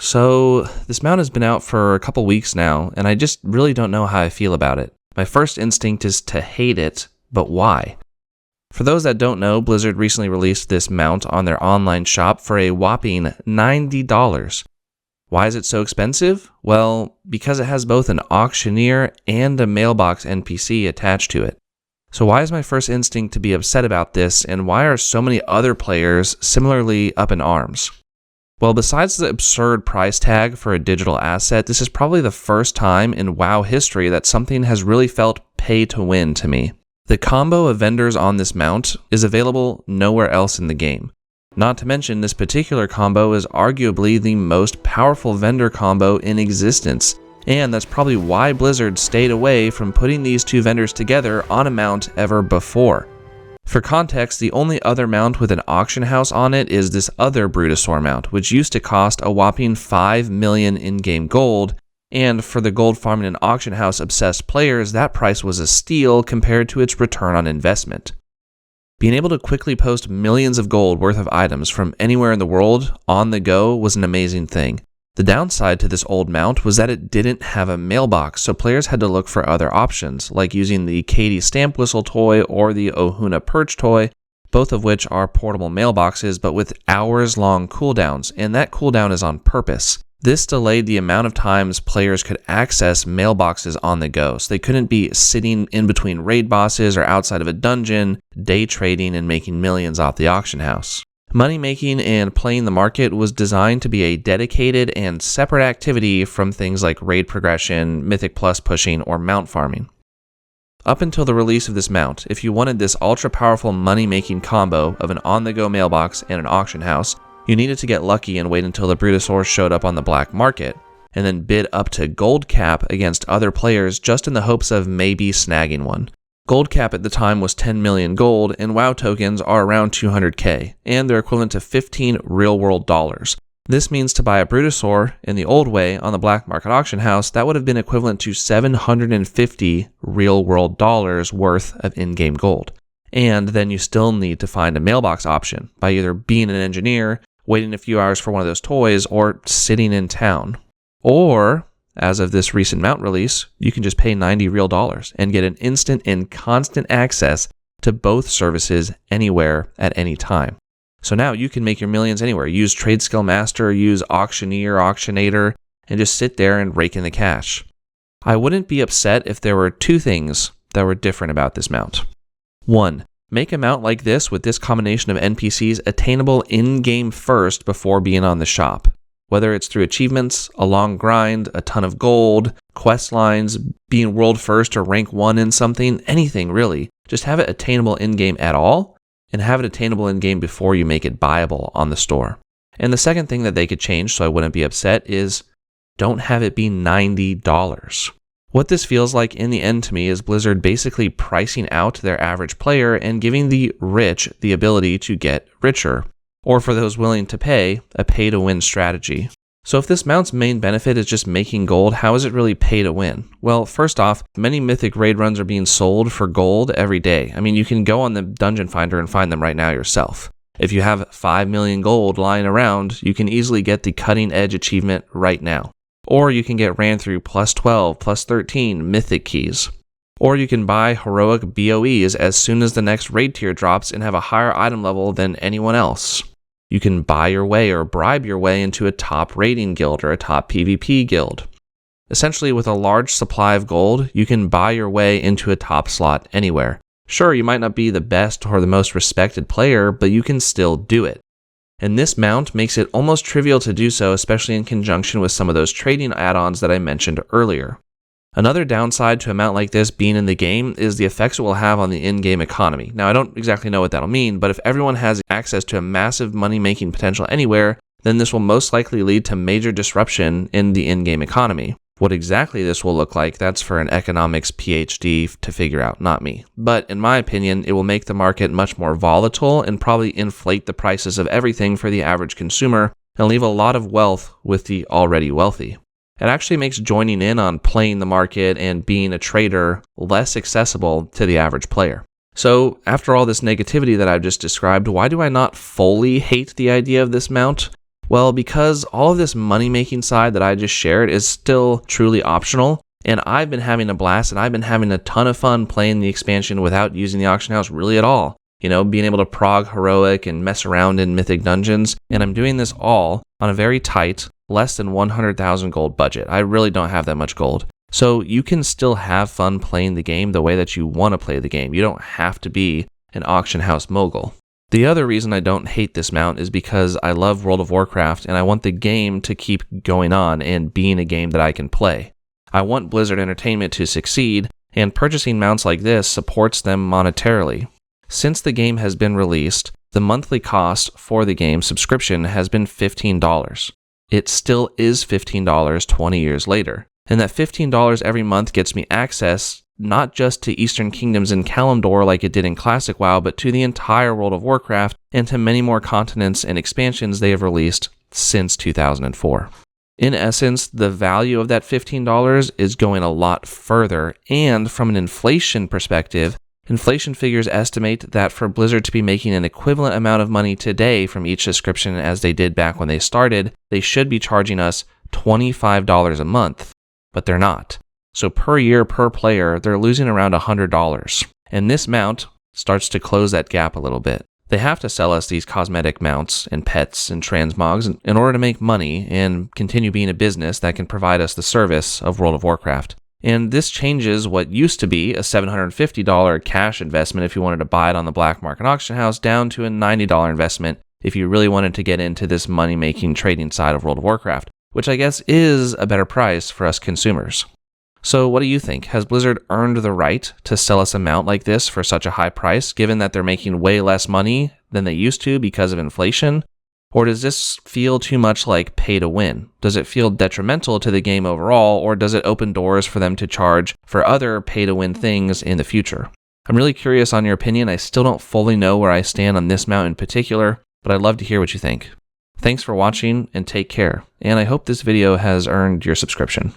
So, this mount has been out for a couple weeks now, and I just really don't know how I feel about it. My first instinct is to hate it, but why? For those that don't know, Blizzard recently released this mount on their online shop for a whopping $90. Why is it so expensive? Well, because it has both an auctioneer and a mailbox NPC attached to it. So why is my first instinct to be upset about this, and why are so many other players similarly up in arms? Well, besides the absurd price tag for a digital asset, this is probably the first time in WoW history that something has really felt pay to win to me. The combo of vendors on this mount is available nowhere else in the game. Not to mention, this particular combo is arguably the most powerful vendor combo in existence, and that's probably why Blizzard stayed away from putting these two vendors together on a mount ever before. For context, the only other mount with an auction house on it is this other brutosaur mount, which used to cost a whopping 5 million in-game gold, and for the gold farming and auction house obsessed players, that price was a steal compared to its return on investment. Being able to quickly post millions of gold worth of items from anywhere in the world on the go was an amazing thing. The downside to this old mount was that it didn't have a mailbox, so players had to look for other options, like using the Katie stamp whistle toy or the Ohuna perch toy, both of which are portable mailboxes but with hours-long cooldowns, and that cooldown is on purpose. This delayed the amount of times players could access mailboxes on the go, so they couldn't be sitting in between raid bosses or outside of a dungeon, day trading and making millions off the auction house. Money making and playing the market was designed to be a dedicated and separate activity from things like raid progression, Mythic Plus pushing, or mount farming. Up until the release of this mount, if you wanted this ultra-powerful money-making combo of an on-the-go mailbox and an auction house, you needed to get lucky and wait until the brutosaur showed up on the black market, and then bid up to gold cap against other players just in the hopes of maybe snagging one. Gold cap at the time was 10 million gold, and WoW tokens are around 200k, and they're equivalent to 15 real-world dollars. This means to buy a brutosaur in the old way on the black market auction house, that would have been equivalent to 750 real-world dollars worth of in-game gold. And then you still need to find a mailbox option by either being an engineer, waiting a few hours for one of those toys, or sitting in town. Or, as of this recent mount release, you can just pay 90 real dollars and get an instant and constant access to both services anywhere at any time. So now you can make your millions anywhere. Use Trade Skill Master, use Auctioneer, Auctionator, and just sit there and rake in the cash. I wouldn't be upset if there were two things that were different about this mount. 1. Make a mount like this with this combination of NPCs attainable in-game first before being on the shop. Whether it's through achievements, a long grind, a ton of gold, quest lines, being world first or rank 1 in something, anything really. Just have it attainable in-game at all, and have it attainable in-game before you make it buyable on the store. And the second thing that they could change so I wouldn't be upset is don't have it be $90. What this feels like in the end to me is Blizzard basically pricing out their average player and giving the rich the ability to get richer. Or for those willing to pay, a pay-to-win strategy. So if this mount's main benefit is just making gold, how is it really pay to win? Well, first off, many Mythic raid runs are being sold for gold every day. I mean, you can go on the Dungeon Finder and find them right now yourself. If you have 5 million gold lying around, you can easily get the cutting edge achievement right now. Or you can get ran through plus 12, plus 13 Mythic keys. Or you can buy heroic BOEs as soon as the next raid tier drops and have a higher item level than anyone else. You can buy your way or bribe your way into a top raiding guild or a top PvP guild. Essentially, with a large supply of gold, you can buy your way into a top slot anywhere. Sure, you might not be the best or the most respected player, but you can still do it. And this mount makes it almost trivial to do so, especially in conjunction with some of those trading add-ons that I mentioned earlier. Another downside to a mount like this being in the game is the effects it will have on the in-game economy. Now, I don't exactly know what that'll mean, but if everyone has access to a massive money-making potential anywhere, then this will most likely lead to major disruption in the in-game economy. What exactly this will look like, that's for an economics PhD to figure out, not me. But in my opinion, it will make the market much more volatile and probably inflate the prices of everything for the average consumer and leave a lot of wealth with the already wealthy. It actually makes joining in on playing the market and being a trader less accessible to the average player. So after all this negativity that I've just described, why do I not fully hate the idea of this mount? Well, because all of this money-making side that I just shared is still truly optional, and I've been having a blast and I've been having a ton of fun playing the expansion without using the auction house really at all. You know, being able to prog heroic and mess around in mythic dungeons, and I'm doing this all on a very tight, less than 100,000 gold budget. I really don't have that much gold. So you can still have fun playing the game the way that you want to play the game. You don't have to be an auction house mogul. The other reason I don't hate this mount is because I love World of Warcraft and I want the game to keep going on and being a game that I can play. I want Blizzard Entertainment to succeed, and purchasing mounts like this supports them monetarily. Since the game has been released, the monthly cost for the game subscription has been $15. It still is $15 20 years later. And that $15 every month gets me access not just to Eastern Kingdoms in Kalimdor like it did in Classic WoW, but to the entire World of Warcraft and to many more continents and expansions they have released since 2004. In essence, the value of that $15 is going a lot further, and from an inflation perspective, inflation figures estimate that for Blizzard to be making an equivalent amount of money today from each subscription as they did back when they started, they should be charging us $25 a month, but they're not. So per year, per player, they're losing around $100. And this mount starts to close that gap a little bit. They have to sell us these cosmetic mounts and pets and transmogs in order to make money and continue being a business that can provide us the service of World of Warcraft. And this changes what used to be a $750 cash investment if you wanted to buy it on the black market auction house down to a $90 investment if you really wanted to get into this money-making trading side of World of Warcraft, which I guess is a better price for us consumers. So what do you think? Has Blizzard earned the right to sell us a mount like this for such a high price, given that they're making way less money than they used to because of inflation? Or does this feel too much like pay to win? Does it feel detrimental to the game overall, or does it open doors for them to charge for other pay to win things in the future? I'm really curious on your opinion. I still don't fully know where I stand on this mount in particular, but I'd love to hear what you think. Thanks for watching and take care, and I hope this video has earned your subscription.